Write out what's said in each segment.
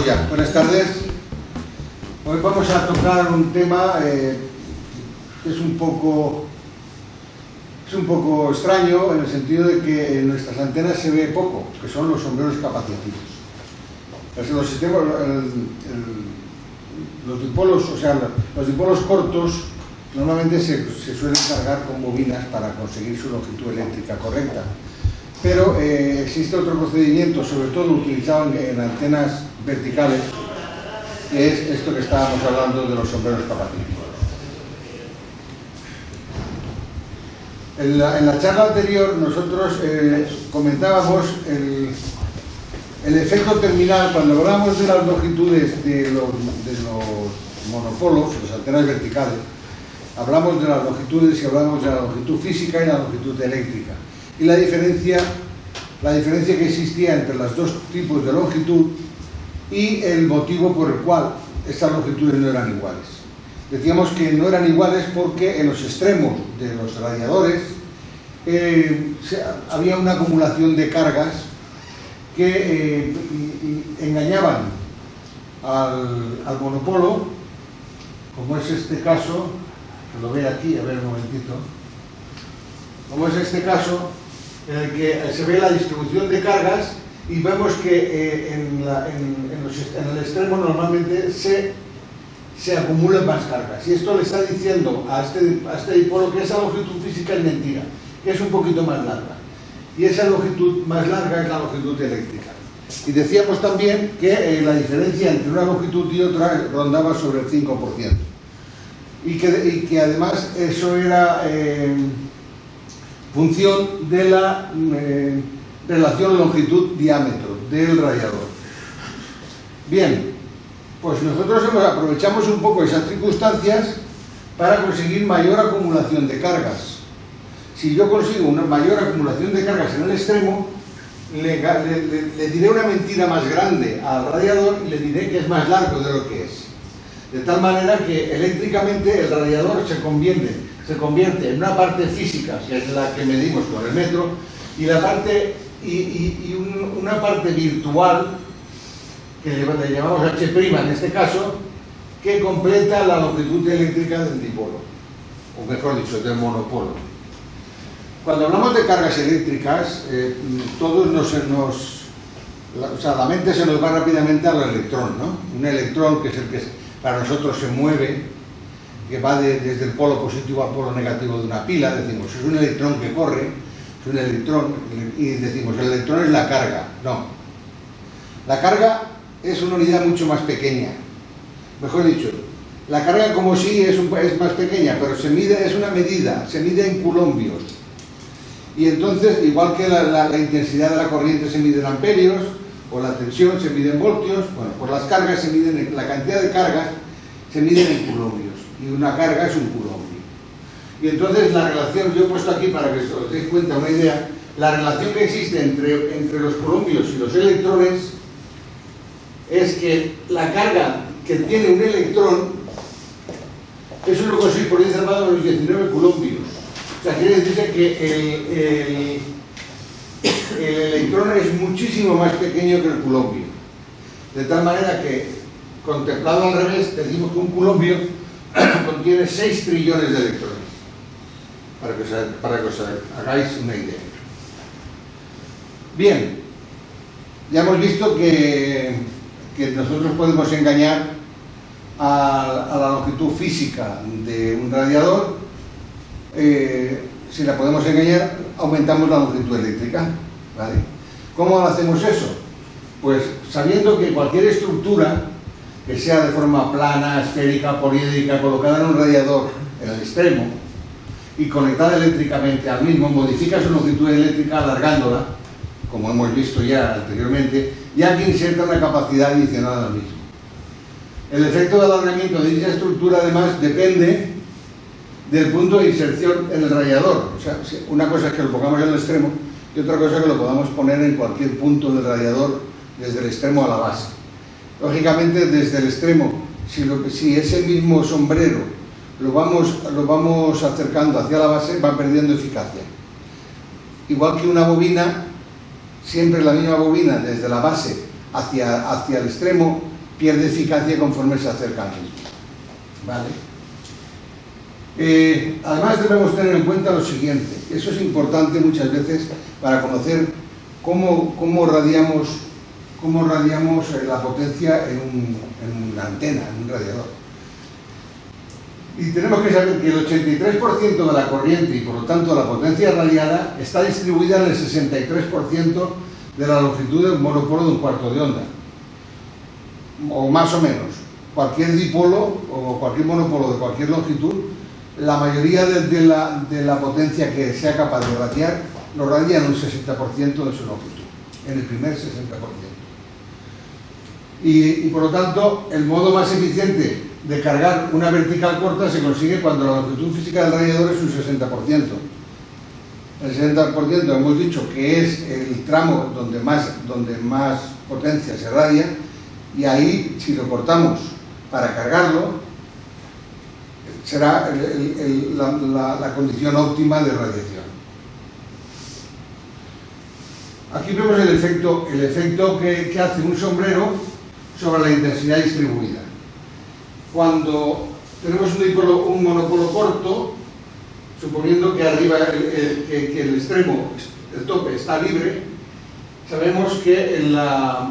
ya. Buenas tardes. Hoy vamos a tocar un tema que es un poco extraño, en el sentido de que en nuestras antenas se ve poco, que son los sombreros capacitivos. Los sistemas, los dipolos, o sea, los dipolos cortos normalmente se suelen cargar con bobinas para conseguir su longitud eléctrica correcta. Pero existe otro procedimiento, sobre todo utilizado en antenas verticales, que es esto que estábamos hablando de los sombreros capacitivos. En la charla anterior nosotros comentábamos el efecto terminal. Cuando hablamos de las longitudes de los monopolos, las antenas verticales, hablamos de las longitudes y hablamos de la longitud física y la longitud eléctrica. Y la diferencia que existía entre los dos tipos de longitud y el motivo por el cual estas longitudes no eran iguales. Decíamos que no eran iguales porque en los extremos de los radiadores había una acumulación de cargas que engañaban al monopolo, como es este caso, que lo ve aquí, a ver un momentito, como es este caso, en el que se ve la distribución de cargas y vemos que en el extremo normalmente se acumulan más cargas. Y esto le está diciendo a este dipolo que esa longitud física es mentira, que es un poquito más larga. Y esa longitud más larga es la longitud eléctrica. Y decíamos también que la diferencia entre una longitud y otra rondaba sobre el 5%. Y que además eso era función de la relación longitud-diámetro del radiador. Bien, pues nosotros aprovechamos un poco esas circunstancias para conseguir mayor acumulación de cargas. Si yo consigo una mayor acumulación de cargas en el extremo, le diré una mentira más grande al radiador y le diré que es más largo de lo que es. De tal manera que eléctricamente el radiador se convierte en una parte física, que es la que medimos con el metro, y una parte virtual, que le llamamos H' en este caso, que completa la longitud eléctrica del dipolo, o mejor dicho, del monopolo. Cuando hablamos de cargas eléctricas, la mente se nos va rápidamente al electrón, ¿no? Un electrón que es el que para nosotros se mueve, que va desde el polo positivo al polo negativo de una pila. Decimos, es un electrón que corre, es un electrón, y decimos, el electrón es la carga. No. La carga es una unidad mucho más pequeña. Mejor dicho, la carga como sí es más pequeña, pero es una medida, se mide en coulombios. Y entonces, igual que la intensidad de la corriente se mide en amperios, o la tensión se mide en voltios, bueno, pues las cargas se miden, la cantidad de cargas se miden en coulombios, y una carga es un coulombio. Y entonces la relación, yo he puesto aquí para que os deis cuenta una idea, la relación que existe entre los coulombios y los electrones es que la carga que tiene un electrón es 1,6 por 10 elevado a los 19 coulombios. O sea, quiere decir que el electrón es muchísimo más pequeño que el coulombio. De tal manera que, contemplado al revés, decimos que un coulombio contiene 6 trillones de electrones. Para que os hagáis una idea. Bien, ya hemos visto que nosotros podemos engañar a la longitud física de un radiador. Si la podemos engañar, aumentamos la longitud eléctrica, ¿vale? ¿Cómo hacemos eso? Pues sabiendo que cualquier estructura que sea de forma plana, esférica, poliédrica, colocada en un radiador en el extremo y conectada eléctricamente al mismo, modifica su longitud eléctrica alargándola, como hemos visto ya anteriormente, ya que inserta una capacidad adicional al mismo. El efecto de alargamiento de dicha estructura, además, depende del punto de inserción en el radiador. O sea, una cosa es que lo pongamos en el extremo y otra cosa es que lo podamos poner en cualquier punto del radiador, desde el extremo a la base. Lógicamente, desde el extremo, si ese mismo sombrero lo vamos acercando hacia la base, va perdiendo eficacia. Igual que una bobina, siempre la misma bobina, desde la base hacia el extremo, pierde eficacia conforme se acerca al mismo. ¿Vale? Además debemos tener en cuenta lo siguiente, eso es importante muchas veces para conocer cómo radiamos la potencia en una antena, en un radiador. Y tenemos que saber que el 83% de la corriente y por lo tanto la potencia radiada está distribuida en el 63% de la longitud del monopolo de un cuarto de onda, o más o menos. Cualquier dipolo o cualquier monopolo de cualquier longitud, la mayoría de la potencia que sea capaz de radiar lo radia en un 60% de su longitud, en el primer 60%. Y por lo tanto, el modo más eficiente de cargar una vertical corta se consigue cuando la longitud física del radiador es un 60%. El 60% hemos dicho que es el tramo donde más potencia se radia, y ahí, si lo cortamos para cargarlo, será la condición óptima de radiación. Aquí vemos el efecto que hace un sombrero sobre la intensidad distribuida. Cuando tenemos un monopolo corto, suponiendo que arriba que el extremo, el tope, está libre, sabemos que la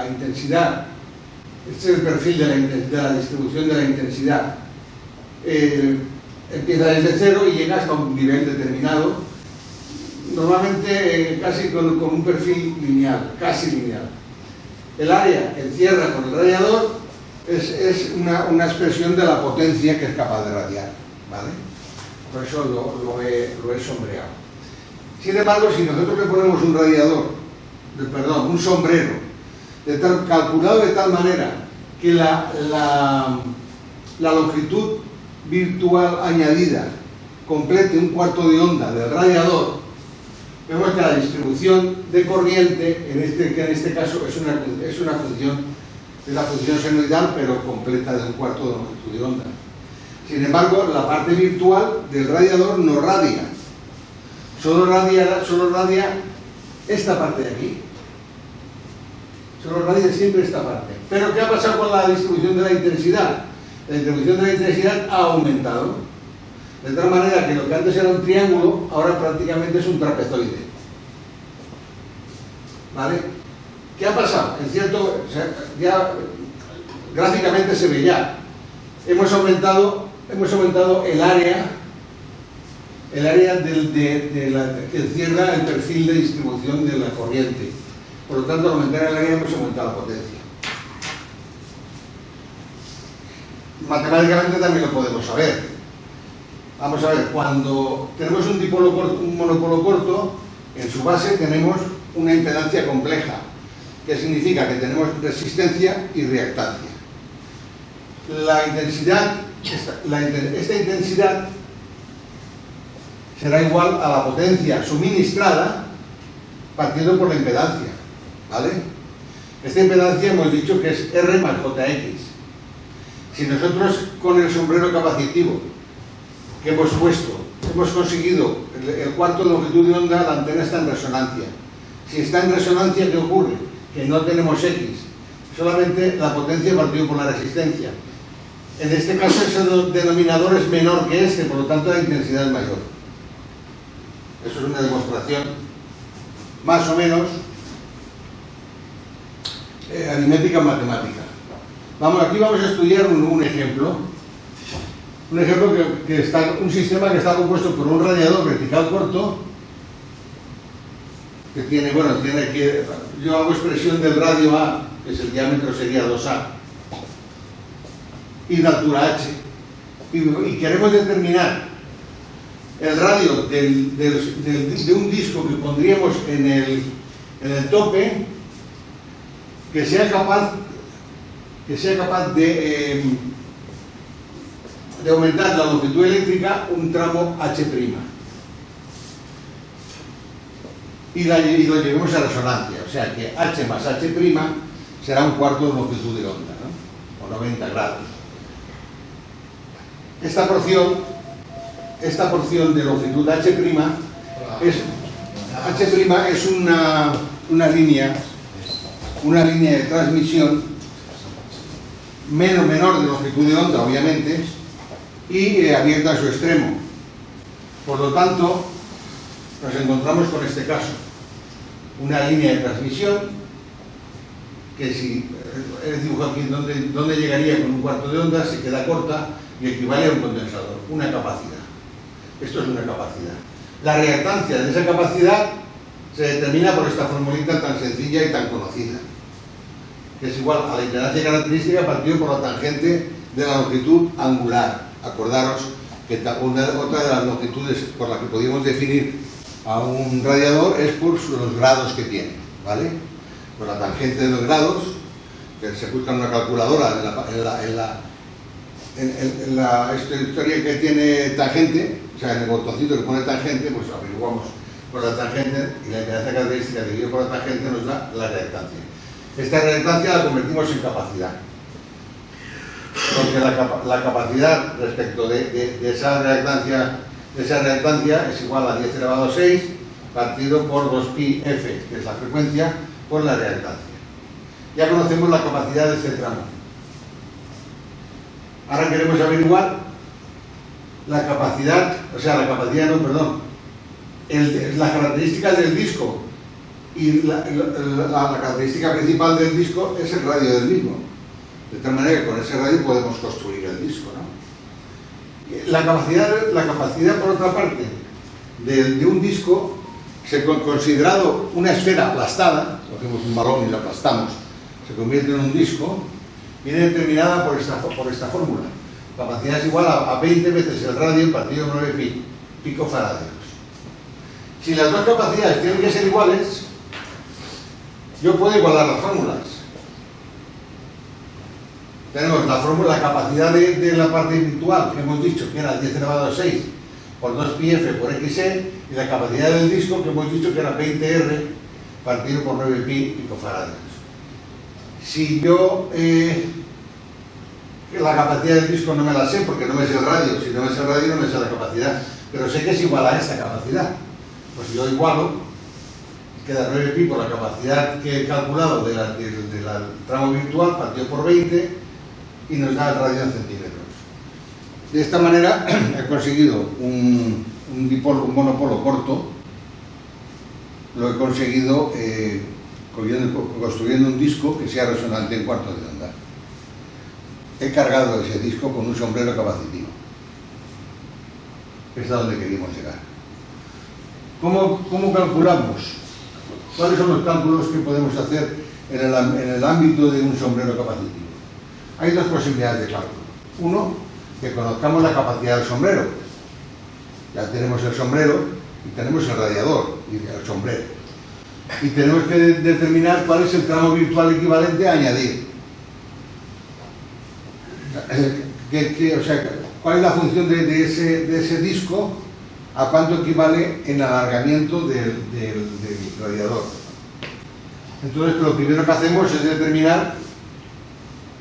intensidad, este es el perfil de la distribución de la intensidad, empieza desde cero y llega hasta un nivel determinado, normalmente casi con un perfil lineal, casi lineal. El área que encierra con el radiador es una expresión de la potencia que es capaz de radiar, ¿vale? Por eso lo he sombreado. Sin embargo, si nosotros le ponemos un sombrero, calculado de tal manera que la longitud virtual añadida complete un cuarto de onda del radiador, vemos que la distribución de corriente, que en este caso es la función senoidal, pero completa de un cuarto de longitud de onda. Sin embargo, la parte virtual del radiador no radia, solo radia esta parte de aquí. Solo radia siempre esta parte. Pero ¿qué ha pasado con la distribución de la intensidad? La distribución de la intensidad ha aumentado, de tal manera que lo que antes era un triángulo, ahora prácticamente es un trapezoide. ¿Vale? ¿Qué ha pasado? Ya gráficamente se ve ya. Hemos aumentado el área que encierra el perfil de distribución de la corriente. Por lo tanto, al aumentar el área hemos aumentado la potencia. Matemáticamente también lo podemos saber. Vamos a ver, cuando tenemos un monopolo corto, en su base tenemos una impedancia compleja, que significa que tenemos resistencia y reactancia. Esta intensidad será igual a la potencia suministrada partiendo por la impedancia, ¿vale? Esta impedancia hemos dicho que es R más JX. Si nosotros con el sombrero capacitivo que hemos puesto hemos conseguido el cuarto de longitud de onda, la antena está en resonancia. Si está en resonancia, ¿qué ocurre? Que no tenemos X, solamente la potencia partido por la resistencia. En este caso ese denominador es menor que este, por lo tanto la intensidad es mayor. Eso es una demostración más o menos aritmética matemática. Aquí vamos a estudiar un ejemplo. Un ejemplo un sistema que está compuesto por un radiador vertical corto que tiene que yo hago expresión del radio A, que es el diámetro sería 2A, y de altura H, y queremos determinar el radio de un disco que pondríamos en el tope, que sea capaz de aumentar la longitud eléctrica un tramo H', y lo llevemos a resonancia, o sea que H más H' será un cuarto de longitud de onda, ¿no? O 90 grados. Esta porción de longitud H' es una línea de transmisión menor de longitud de onda, obviamente, y abierta a su extremo. Por lo tanto, nos encontramos con este caso. Una línea de transmisión que si el dibujo aquí donde llegaría con un cuarto de onda se queda corta y equivale a un condensador, una capacidad. Esto es una capacidad. La reactancia de esa capacidad se determina por esta formulita tan sencilla y tan conocida, que es igual a la impedancia característica partido por la tangente de la longitud angular. Acordaros que otra de las longitudes por la que podíamos definir a un radiador es por los grados que tiene, ¿vale? Por la tangente de los grados, que se busca en una calculadora en la historia que tiene tangente, o sea, en el botoncito que pone tangente, pues averiguamos por la tangente y la impedancia característica dividido por la tangente nos da la reactancia. Esta reactancia la convertimos en capacidad, porque la capacidad respecto de esa reactancia es igual a 10 elevado a 6 partido por 2pi f, que es la frecuencia, por la reactancia. Ya conocemos la capacidad de este tramo. Ahora queremos averiguar la capacidad, las características del disco. Y la característica principal del disco es el radio del mismo. De tal manera que con ese radio podemos construir el disco, ¿no? La capacidad, por otra parte, de un disco, considerado una esfera aplastada, cogemos un balón y lo aplastamos, se convierte en un disco, viene determinada por esta fórmula. Capacidad es igual a 20 veces el radio partido 9 picofaradios. Si las dos capacidades tienen que ser iguales, yo puedo igualar las fórmulas. Tenemos la capacidad de la parte virtual, que hemos dicho que era 10 elevado a 6 por 2πf por xe, y la capacidad del disco, que hemos dicho que era 20R partido por 9 picofaradios. Si yo la capacidad del disco no me la sé, porque no me sé el radio, si no me sé el radio no me sé la capacidad, pero sé que es igual a esta capacidad. Pues yo igualo, queda 9pi por la capacidad que he calculado del tramo virtual partido por 20 y nos da el radio en centímetros. De esta manera he conseguido un monopolo corto, lo he conseguido construyendo un disco que sea resonante en cuarto de onda. He cargado ese disco con un sombrero capacitivo. Es a donde queríamos llegar. ¿Cómo calculamos? ¿Cuáles son los cálculos que podemos hacer en el ámbito de un sombrero capacitivo? Hay dos posibilidades de cálculo. Uno, que conozcamos la capacidad del sombrero. Ya tenemos el sombrero y tenemos el radiador y el sombrero. Y tenemos que determinar cuál es el tramo virtual equivalente a añadir. O sea, cuál es la función de ese disco, a cuánto equivale en alargamiento del radiador. Entonces, lo primero que hacemos es determinar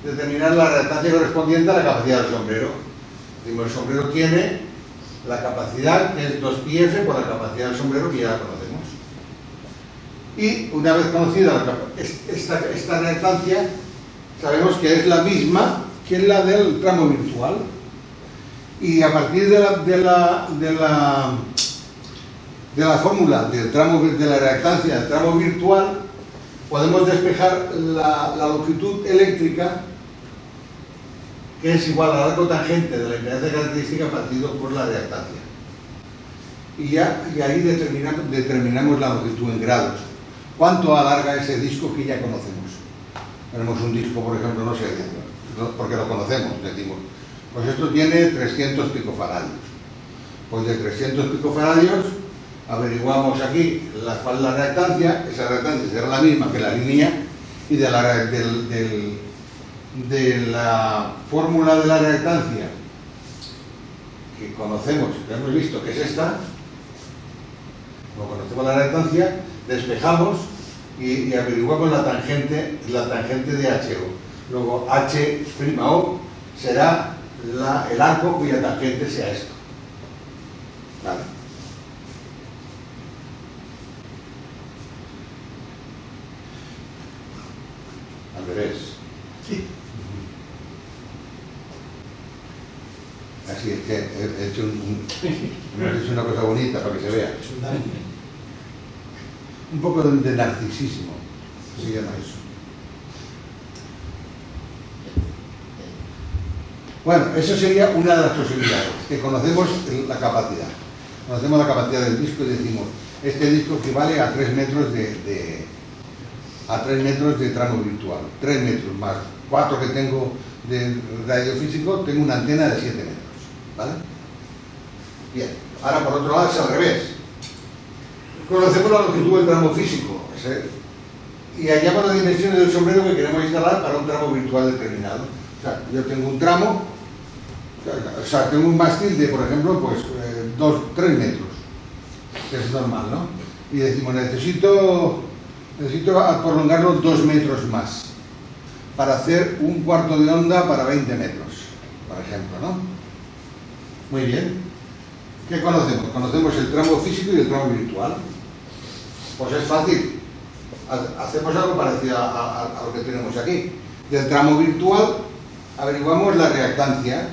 la reactancia correspondiente a la capacidad del sombrero. Decimos, el sombrero tiene la capacidad, que es 2πf por la capacidad del sombrero, que ya la conocemos. Y una vez conocida esta reactancia, sabemos que es la misma que la del tramo virtual. Y a partir de la fórmula de la reactancia del tramo virtual, podemos despejar la longitud eléctrica, que es igual al arco tangente de la impedancia característica partido por la reactancia. Y ahí determinamos la longitud en grados. ¿Cuánto alarga ese disco que ya conocemos? Tenemos un disco, por ejemplo, no sé, porque lo conocemos, decimos, pues esto tiene 300 picofaradios. Pues de 300 picofaradios averiguamos aquí cuál es la reactancia. Esa reactancia será la misma que la línea, y de la fórmula de la reactancia que conocemos, que hemos visto que es esta, como conocemos la reactancia, despejamos y averiguamos la tangente de HO. Luego H'(O) será el arco cuya tangente sea esto. ¿Vale? Al revés. Sí. Así es que he hecho hemos hecho una cosa bonita para que se vea. Un poco de narcisismo, se llama eso. Bueno, eso sería una de las posibilidades, que conocemos la capacidad. Conocemos la capacidad del disco y decimos, este disco equivale a 3 metros a 3 metros de tramo virtual. 3 metros más 4 que tengo de radiofísico, tengo una antena de 7 metros. ¿Vale? Bien, ahora por otro lado es al revés. Conocemos la longitud del tramo físico, y hallamos las dimensiones del sombrero que queremos instalar para un tramo virtual determinado. O sea, yo tengo un tramo, o sea, tengo un mástil de, por ejemplo, pues 3 metros, que es normal, ¿no? Y decimos, necesito prolongarlo 2 metros más para hacer un cuarto de onda para 20 metros, por ejemplo, ¿no? Muy bien. ¿Qué conocemos? Conocemos el tramo físico y el tramo virtual. Pues es fácil. Hacemos algo parecido a lo que tenemos aquí. Del tramo virtual averiguamos la reactancia,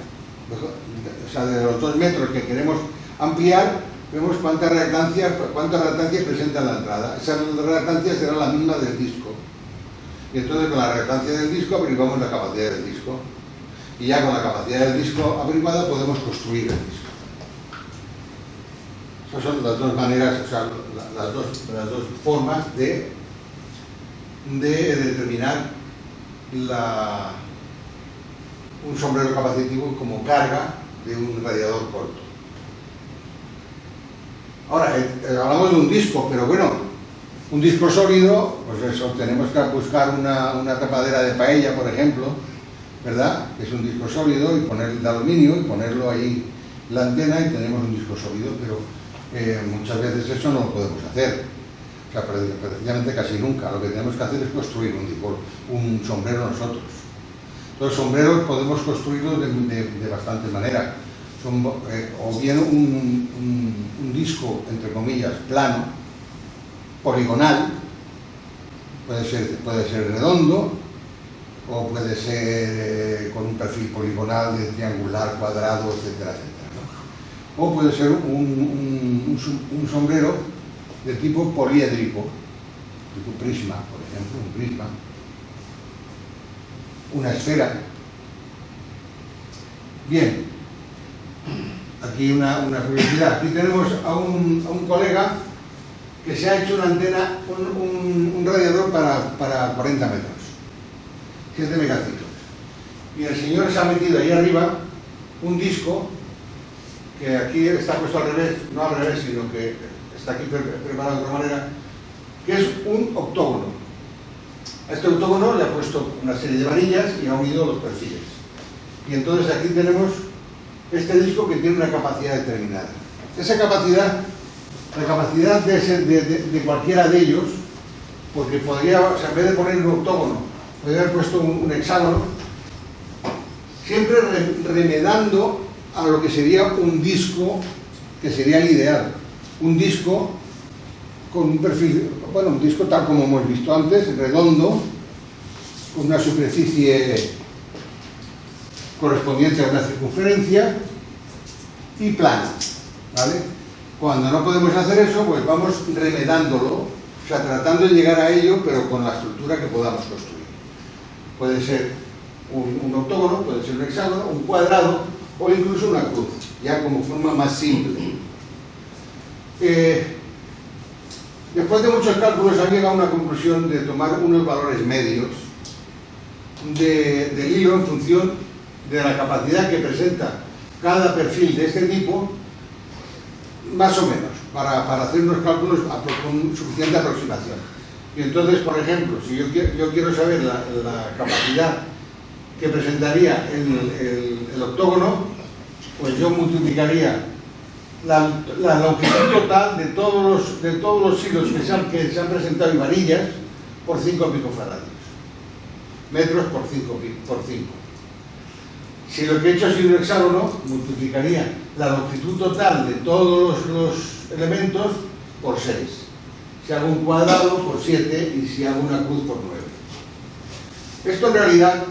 o sea, de los 2 metros que queremos ampliar, vemos cuánta reactancia presenta en la entrada. Esa reactancia será la misma del disco. Y entonces con la reactancia del disco averiguamos la capacidad del disco. Y ya con la capacidad del disco averiguada podemos construir el disco. Esas son las dos maneras, o sea, las dos formas de determinar un sombrero capacitivo como carga de un radiador corto. Ahora, hablamos de un disco, pero bueno, un disco sólido, pues eso, tenemos que buscar una tapadera de paella, por ejemplo, ¿verdad? Que es un disco sólido, y poner de aluminio y ponerlo ahí la antena y tenemos un disco sólido, pero muchas veces eso no lo podemos hacer. O sea, precisamente casi nunca. Lo que tenemos que hacer es construir un sombrero nosotros. Los sombreros podemos construirlos de bastantes maneras. O bien un disco, entre comillas, plano, poligonal, puede ser redondo, o puede ser con un perfil poligonal de triangular, cuadrado, etcétera, etcétera, ¿no? O puede ser un sombrero de tipo poliédrico, tipo prisma, por ejemplo, un prisma, una esfera. Bien, aquí una curiosidad. Aquí tenemos a un colega que se ha hecho una antena, un radiador para 40 metros. 7 megaciclos. Y el señor se ha metido ahí arriba un disco que aquí está puesto al revés, no al revés, sino que está aquí preparado de otra manera, que es un octógono. A este octógono le ha puesto una serie de varillas y ha unido los perfiles. Y entonces aquí tenemos este disco que tiene una capacidad determinada. Esa capacidad, la capacidad de cualquiera de ellos, porque podría, o sea, en vez de poner un octógono, podría haber puesto un hexágono, siempre remedando a lo que sería un disco, que sería el ideal. Un disco con un perfil, bueno, un disco tal como hemos visto antes, redondo, con una superficie correspondiente a una circunferencia y plano, ¿vale? Cuando no podemos hacer eso, pues vamos remedándolo, o sea, tratando de llegar a ello, pero con la estructura que podamos construir. Puede ser un octógono, puede ser un hexágono, un cuadrado o incluso una cruz, ya como forma más simple. Después de muchos cálculos han llegado a una conclusión de tomar unos valores medios del hilo en función de la capacidad que presenta cada perfil de este tipo, más o menos, para hacer unos cálculos con suficiente aproximación. Y entonces, por ejemplo, si yo quiero saber la capacidad que presentaría el octógono, pues yo multiplicaría la longitud total de todos los hilos que se han presentado y varillas por 5 picofaradios. Metros por 5. Si lo que he hecho ha sido un hexágono, multiplicaría la longitud total de todos los elementos por 6. Si hago un cuadrado, por 7, y si hago una cruz, por 9. Esto en realidad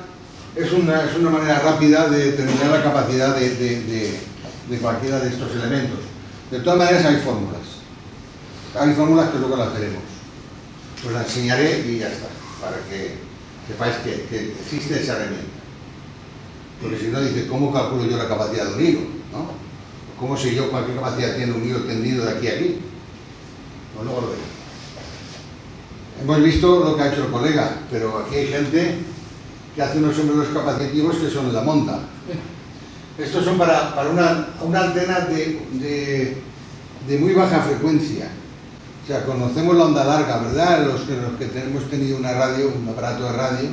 es una manera rápida de determinar la capacidad de cualquiera de estos elementos. De todas maneras hay fórmulas. Hay fórmulas que luego las veremos. Os las enseñaré y ya está, para que sepáis que existe esa herramienta. Porque si no, dice, ¿cómo calculo yo la capacidad de un hilo? ¿No? ¿Cómo sé yo cuál capacidad tiene un hilo tendido de aquí a aquí? Pues luego lo veremos. Hemos visto lo que ha hecho el colega, pero aquí hay gente que hace unos sombreros capacitivos que son la monda. Estos son para una antena de muy baja frecuencia. O sea, conocemos la onda larga, ¿verdad? Los que hemos tenido una radio, un aparato de radio,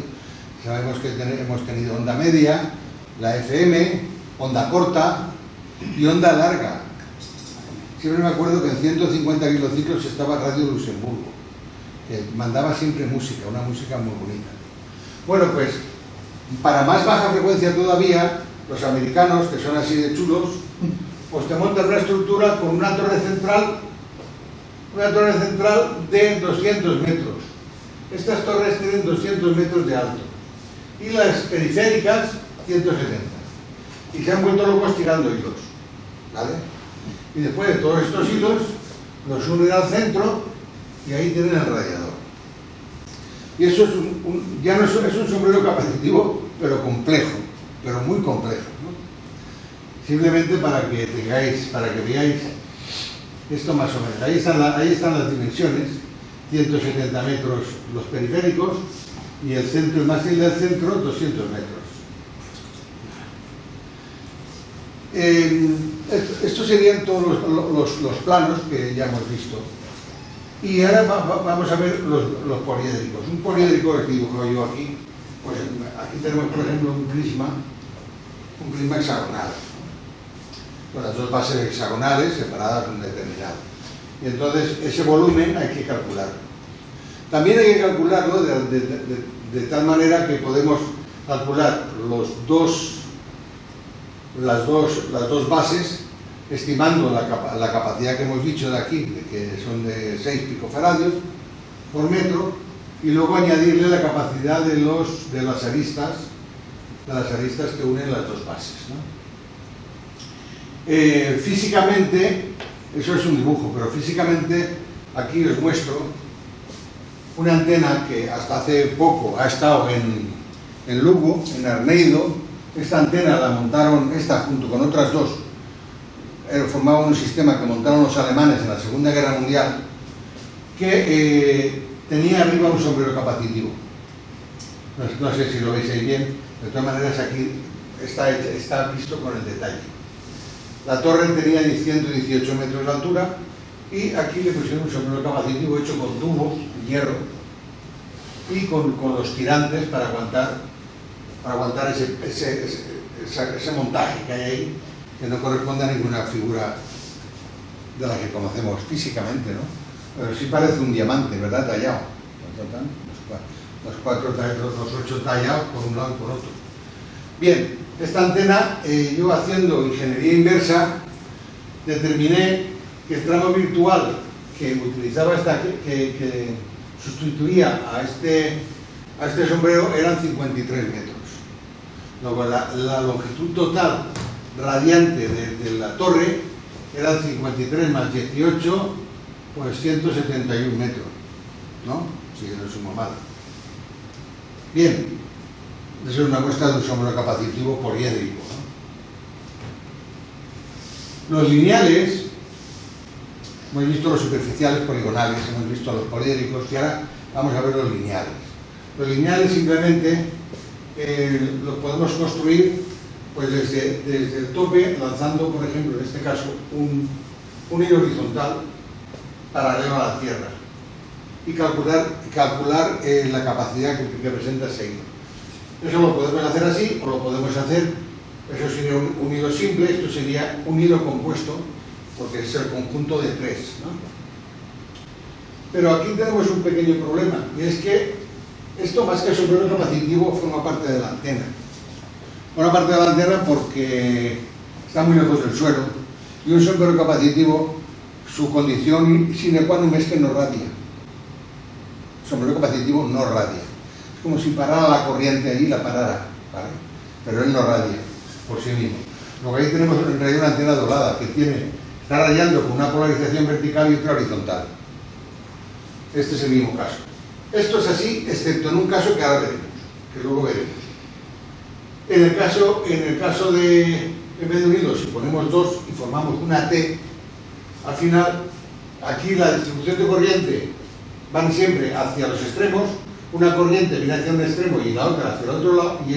sabemos que hemos tenido onda media, la FM, onda corta y onda larga. Siempre me acuerdo que en 150 kilociclos estaba Radio Luxemburgo, que mandaba siempre música, una música muy bonita. Bueno, pues, para más baja frecuencia todavía, los americanos, que son así de chulos, pues te montan una estructura con una torre central de 200 metros. Estas torres tienen 200 metros de alto y las periféricas 170. Y se han vuelto locos tirando hilos, ¿vale? Y después de todos estos hilos los unen al centro y ahí tienen el radiador. Y eso ya no es un sombrero capacitivo, pero complejo, pero muy complejo, ¿no? Simplemente para que veáis esto más o menos. Ahí están las dimensiones, 170 metros los periféricos y el mástil del centro 200 metros. Estos serían todos los planos que ya hemos visto. Y ahora vamos a ver los poliédricos. Un poliédrico que he dibujado yo aquí, pues aquí tenemos por ejemplo un prisma hexagonal, con las dos bases hexagonales separadas de un determinado. Y entonces ese volumen hay que calcularlo. También hay que calcularlo de tal manera que podemos calcular las dos bases, estimando la capacidad que hemos dicho de aquí, que son de 6 picofaradios por metro, y luego añadirle la capacidad de las aristas que unen las dos bases, ¿no? Físicamente, eso es un dibujo, pero físicamente aquí os muestro una antena que hasta hace poco ha estado en Lugo, en Arneido. Esta antena la montaron, junto con otras dos, formaban un sistema que montaron los alemanes en la Segunda Guerra Mundial, que tenía arriba un sombrero capacitivo. No sé si lo veis ahí bien, de todas maneras aquí está visto con el detalle. La torre tenía 118 metros de altura y aquí le pusieron un sombrero capacitivo hecho con tubos, hierro, y con los tirantes para aguantar ese montaje que hay ahí, que no corresponde a ninguna figura de la que conocemos físicamente, ¿no? Pero sí parece un diamante, ¿verdad? Tallado. Los 8 tallados por un lado y por otro. Bien, esta antena, yo haciendo ingeniería inversa, determiné que el tramo virtual que utilizaba que sustituía a este sombrero eran 53 metros. Luego la longitud total radiante de la torre eran 53 más 18, pues 171 metros, ¿no? Si no sumo mal. Bien, eso es una muestra de un sombrero capacitivo poliédrico, ¿no? Los lineales, hemos visto los superficiales poligonales, hemos visto los poliédricos y ahora vamos a ver los lineales. Los lineales simplemente los podemos construir pues desde el tope, lanzando, por ejemplo, en este caso, un hilo horizontal paralelo a la Tierra y calcular la capacidad que presenta ese hilo. Eso lo podemos hacer así o lo podemos hacer, eso sería un hilo simple, esto sería un hilo compuesto, porque es el conjunto de 3, ¿no? Pero aquí tenemos un pequeño problema, y es que esto, más que sombrero capacitivo, forma parte de la antena. Forma parte de la antena porque está muy lejos del suelo, y un sombrero capacitivo, su condición sine qua non es que no radia. El sombrero capacitivo no radia. Es como si parara la corriente allí y la parara. ¿vale? Pero él no radia por sí mismo. Luego ahí tenemos en realidad una antena doblada que está radiando con una polarización vertical y otra horizontal. Este es el mismo caso. Esto es así, excepto en un caso que ahora veremos, que luego veremos. En el caso de, en vez de un hilo, si ponemos dos y formamos una T, al final, aquí la distribución de corriente van siempre hacia los extremos, una corriente viene hacia un extremo y la otra hacia el otro lado, y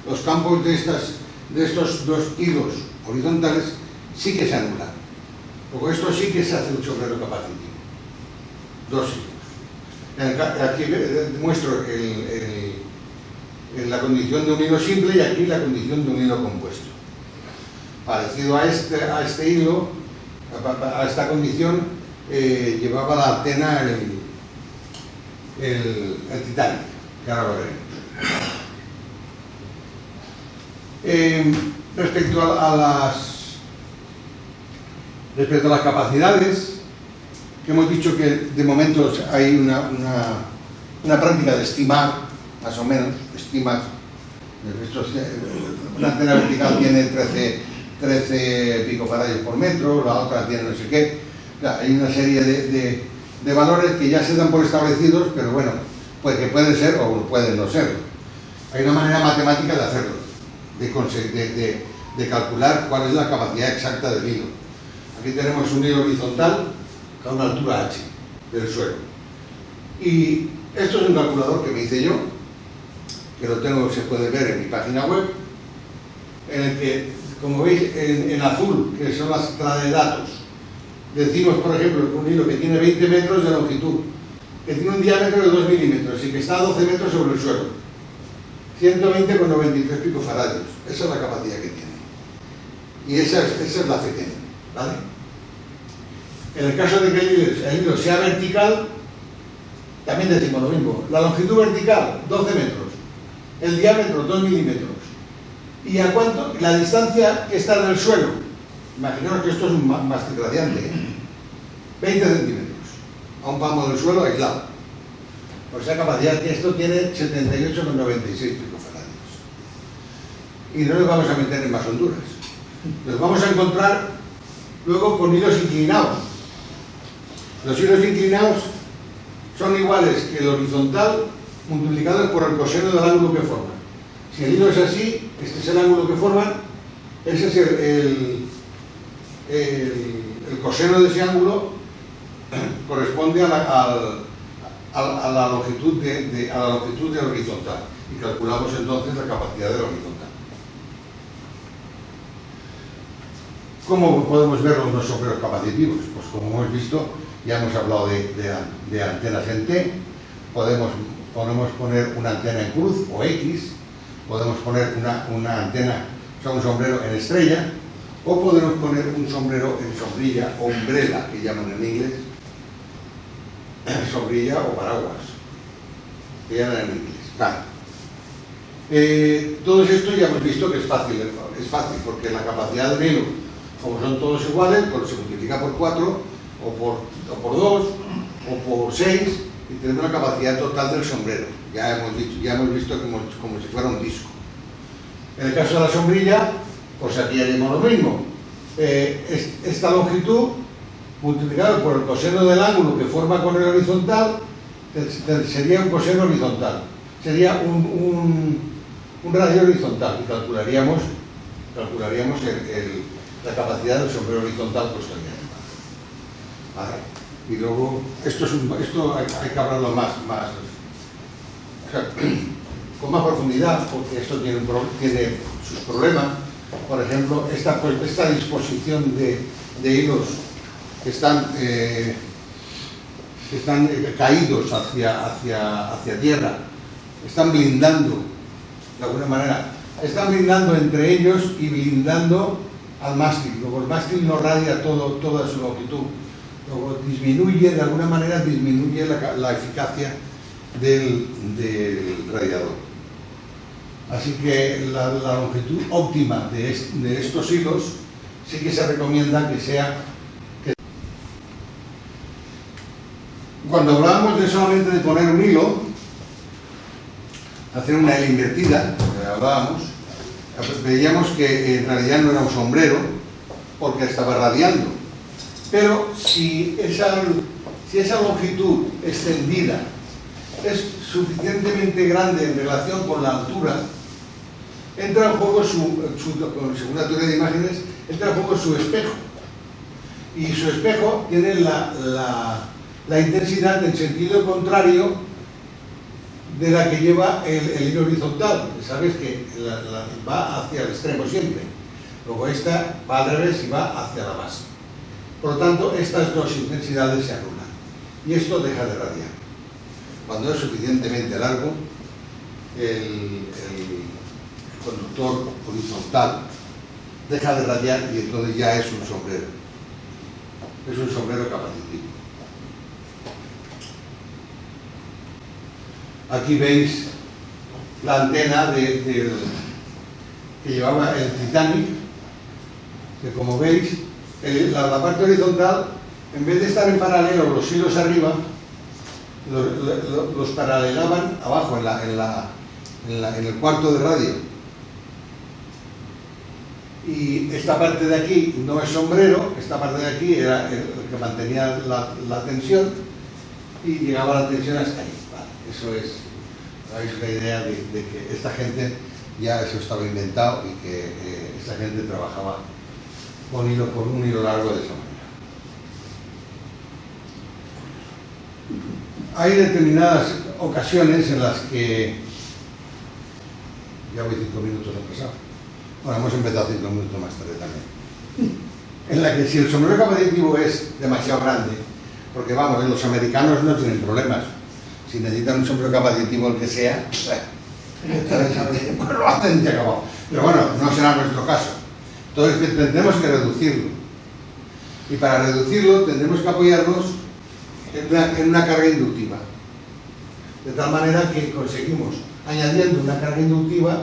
los campos de estos dos hilos horizontales sí que se anulan. Luego esto sí que se hace un sombrero capacitivo. Dos hilos. Aquí muestro la condición de un hilo simple y aquí la condición de un hilo compuesto. Parecido a este hilo, a esta condición, llevaba la antena el Titanic, que ahora lo veremos. Respecto a las capacidades, que hemos dicho que de momento hay una práctica de estimar, más o menos, una antena vertical tiene 13 picofaradios por metro, la otra tiene no sé qué. Claro, hay una serie de valores que ya se dan por establecidos, pero bueno, pues que pueden ser o pueden no ser. Hay una manera matemática de hacerlo, de calcular cuál es la capacidad exacta del hilo. Aquí tenemos un hilo horizontal a una altura h del suelo. Y esto es un calculador que me hice yo, que lo tengo, se puede ver en mi página web, en el que, como veis, en azul, que son las entradas de datos, decimos, por ejemplo, que un hilo que tiene 20 metros de longitud, que tiene un diámetro de 2 milímetros y que está a 12 metros sobre el suelo, 120,93 picofaradios. Esa es la capacidad que tiene. Y esa es la FETEN, ¿vale? En el caso de que el hilo sea vertical, también decimos lo mismo. La longitud vertical, 12 metros. El diámetro, 2 milímetros. ¿Y a cuánto? La distancia que está del suelo. Imaginaos que esto es un mástil radiante, 20 centímetros. A un palmo del suelo aislado. Por esa capacidad que esto tiene 78,96 picofaradios. Y no nos vamos a meter en más honduras. Nos vamos a encontrar luego con hilos inclinados. Los hilos inclinados son iguales que el horizontal multiplicado por el coseno del ángulo que forman. Si el hilo es así, este es el ángulo que forman, ese es el coseno de ese ángulo, corresponde a la longitud del horizontal, y calculamos entonces la capacidad del horizontal. ¿Cómo podemos ver los dos sombreros capacitivos? Pues como hemos visto, ya hemos hablado de antenas en T, podemos poner una antena en cruz o X, podemos poner una antena, o sea, un sombrero en estrella, o podemos poner un sombrero en sombrilla o umbrella, que llaman en inglés, sombrilla o paraguas, que llaman en inglés. Vale. Todo esto ya hemos visto que es fácil, porque la capacidad del hilo, como son todos iguales, pues se multiplica por 4, o por 2, o por 6, y tenemos la capacidad total del sombrero. Ya hemos visto como si fuera un disco. En el caso de la sombrilla, pues aquí haremos lo mismo. Esta longitud, multiplicada por el coseno del ángulo que forma con el horizontal, sería un coseno horizontal. Sería un radio horizontal, y calcularíamos la capacidad del sombrero horizontal posterior. Vale. Y luego, esto hay que hablarlo más o sea, con más profundidad, porque esto tiene sus problemas. Por ejemplo, esta disposición de hilos que están caídos hacia tierra, están blindando, de alguna manera, están blindando entre ellos y blindando al mástil. Luego el mástil no radia toda su longitud. Luego de alguna manera disminuye la eficacia del radiador. Así que la longitud óptima de estos hilos sí que se recomienda que sea... Cuando hablamos solamente de poner un hilo, hacer una L invertida, como hablábamos, veíamos que en realidad no era un sombrero porque estaba radiando. Pero si esa longitud extendida es suficientemente grande en relación con la altura, entra en juego según la teoría de imágenes, entra en juego su espejo. Y su espejo tiene la intensidad en sentido contrario de la que lleva el hilo horizontal. Sabes que va hacia el extremo siempre. Luego esta va al revés y va hacia la base. Por lo tanto, estas dos intensidades se anulan. Y esto deja de radiar. Cuando es suficientemente largo, el conductor horizontal deja de radiar y entonces ya es un sombrero. Es un sombrero capacitivo. Aquí veis la antena que llevaba el Titanic, que como veis, la parte horizontal, en vez de estar en paralelo los hilos arriba, los paralelaban abajo, en el cuarto de radio. Y esta parte de aquí no es sombrero, esta parte de aquí era el que mantenía la tensión y llegaba la tensión hasta ahí. Vale, eso es, habéis una idea de que esta gente ya eso estaba inventado y que esta gente trabajaba con un hilo largo de esa manera. Hay determinadas ocasiones en las que, ya voy 5 minutos atrasado, bueno, hemos empezado 5 minutos más tarde también, en la que si el sombrero capacitivo es demasiado grande, porque vamos, los americanos no tienen problemas, si necesitan un sombrero capacitivo el que sea, pues lo hacen y acabado. Pero bueno, no será nuestro caso. Entonces tendremos que reducirlo. Y para reducirlo tendremos que apoyarnos en una carga inductiva. De tal manera que conseguimos, añadiendo una carga inductiva,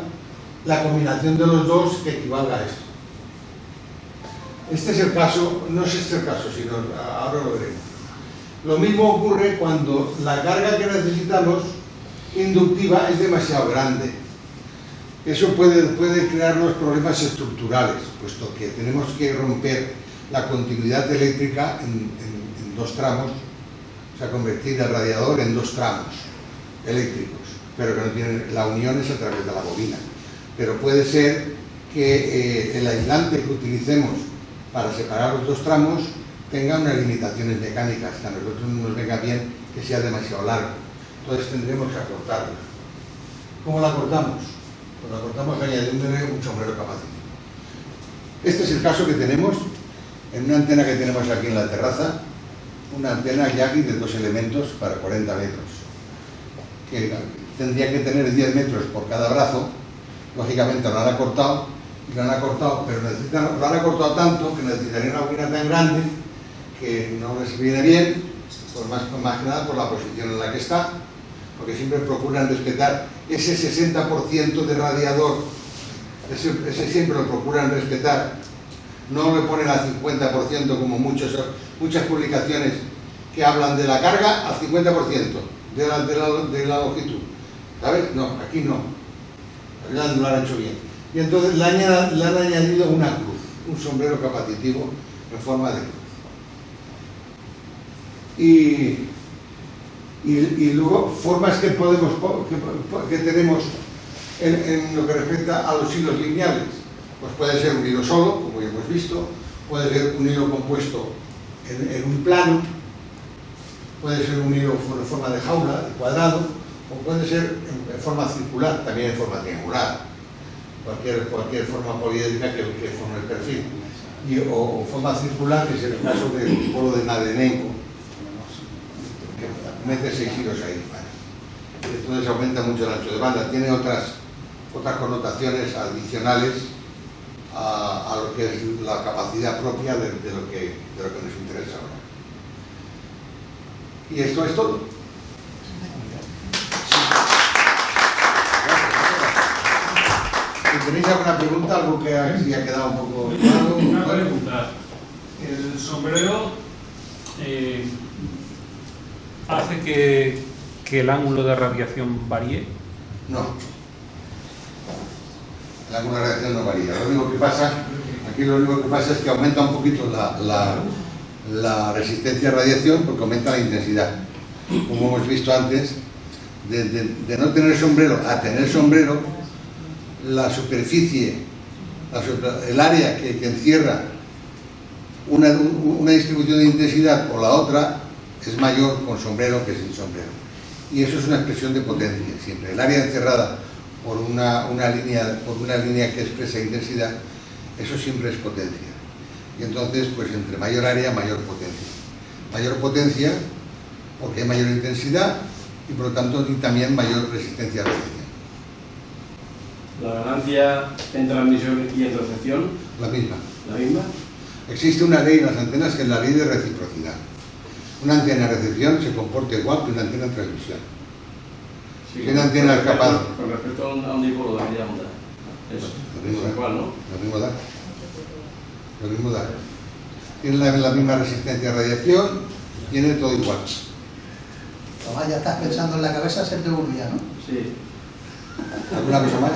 la combinación de los dos que equivalga a esto. Este es el caso, no es este el caso, sino ahora lo veremos. Lo mismo ocurre cuando la carga que necesitamos inductiva es demasiado grande. Eso puede crearnos problemas estructurales, puesto que tenemos que romper la continuidad eléctrica en dos tramos, o sea, convertir el radiador en dos tramos eléctricos, pero que no tienen, la unión es a través de la bobina. Pero puede ser que el aislante que utilicemos para separar los dos tramos tenga unas limitaciones mecánicas, que a nosotros no nos venga bien que sea demasiado largo. Entonces tendremos que acortarla. ¿Cómo la cortamos? Pues la cortamos añadiéndole un sombrero capacitivo. Este es el caso que tenemos en una antena que tenemos aquí en la terraza, una antena Yagi de 2 elementos para 40 metros, que tendría que tener 10 metros por cada brazo. Lógicamente lo han acortado, pero lo han acortado tanto que necesitaría una bobina tan grande que no les viene bien, pues más que nada por la posición en la que está, porque siempre procuran respetar ese 60% de radiador, ese siempre lo procuran respetar, no le ponen al 50% como muchas publicaciones que hablan de la carga al 50% de la longitud, ¿sabes? No, aquí no, aquí lo han hecho bien. Y entonces le han añadido una cruz, un sombrero capacitivo en forma de cruz. Y luego formas que tenemos en lo que respecta a los hilos lineales. Pues puede ser un hilo solo, como ya hemos visto, puede ser un hilo compuesto en un plano, puede ser un hilo en forma de jaula, de cuadrado, o puede ser en forma circular, también en forma triangular, cualquier forma poliédrica que forme el perfil, o forma circular, que es el caso del polo de Nadenenko, que mete 6 hilos ahí. ¿Vale? Entonces aumenta mucho el ancho de banda, tiene otras connotaciones adicionales a lo que es la capacidad propia de lo que nos interesa ahora. Y esto es todo. Si tenéis alguna pregunta, algo que haya quedado un poco claro. Una pregunta. El sombrero hace que el ángulo de radiación varíe. No. La ángulo de radiación no varía. Lo único que pasa, aquí lo único que pasa es que aumenta un poquito la resistencia a radiación porque aumenta la intensidad. Como hemos visto antes, de no tener sombrero a tener sombrero, la superficie, el área que encierra una distribución de intensidad o la otra es mayor con sombrero que sin sombrero. Y eso es una expresión de potencia siempre. El área encerrada por una línea que expresa intensidad, eso siempre es potencia. Y entonces, pues entre mayor área, mayor potencia. Mayor potencia porque hay mayor intensidad y por lo tanto también mayor resistencia a radiación. ¿La ganancia en transmisión y en recepción? La misma. ¿La misma? Existe una ley en las antenas que es la ley de reciprocidad. Una antena de recepción se comporta igual que una antena de transmisión. Sí, Si una antena es capaz... Con respecto a un dipolo de aquella onda. Es igual, ¿no? Lo mismo da. Lo mismo da. Tiene la misma resistencia a radiación, tiene todo igual. Tomás, ya estás pensando en la cabeza ser de Urbia, ¿no? Sí. ¿Alguna cosa más?